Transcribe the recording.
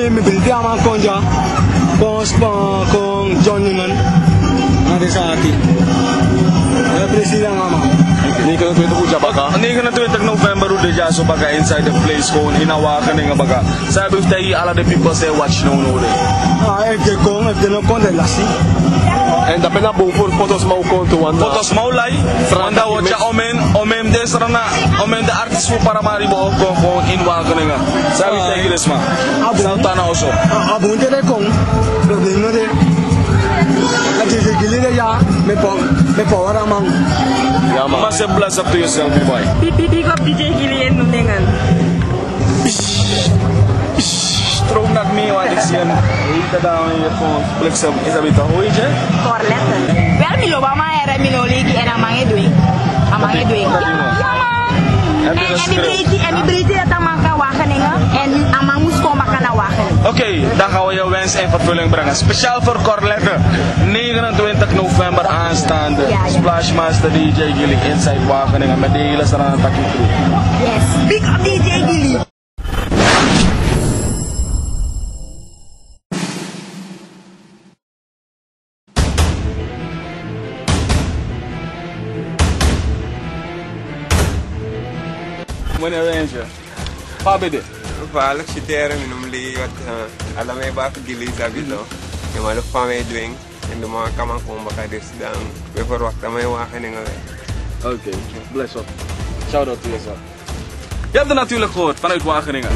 me berita ama konja, kon John Newman, ada saati. Ya presiden ama. Ni ka na tuwing tapuja baka? Ni ka na tuwing November udah jaso baka inside the place ko hinawakan nga baka. Sabi ko tayo ala the people say watch no no de. If no kon de lasi. En dat ben ik voor foto's mau konto wanda. Foto's mau lai. Wanda watcha omen des rana omen de artist fu para mari bo kon inwakan nga. Sabi tayo les ma. Sa tana oso. Abun de kon. Problema de. Ati se gilile ya me po ara mang. Ja man. Mas bless up to yourself boy. Big up DJ Gilly en nunengan. Stroom nak me wat ik zie. Ita daw je phone flex up is abita hoe je? Corletta. Wel mi lo ba ma era mi no ligi en amange doing. Amange doing. En mi briti dat amanga wageningen en amang moest komen kan wageningen. Oké, dan gaan we je wens in vervulling brengen. Speciaal voor Corletta. 29 november aanstaande. Splash Master DJ Gilly Inside Wageningen met de hele Sarana Taki crew. Yes, big up DJ Gilly. Meneer Ranger, wat ben je? Vaak citeren we noemen die wat alle mij bakken Gilly sabito. Je moet ook van mij doen en de man kan man komen bij dus dan we verwachten mij Wageningen. Oké, bless up. Shout out to yourself. Je hebt het natuurlijk gehoord vanuit Wageningen.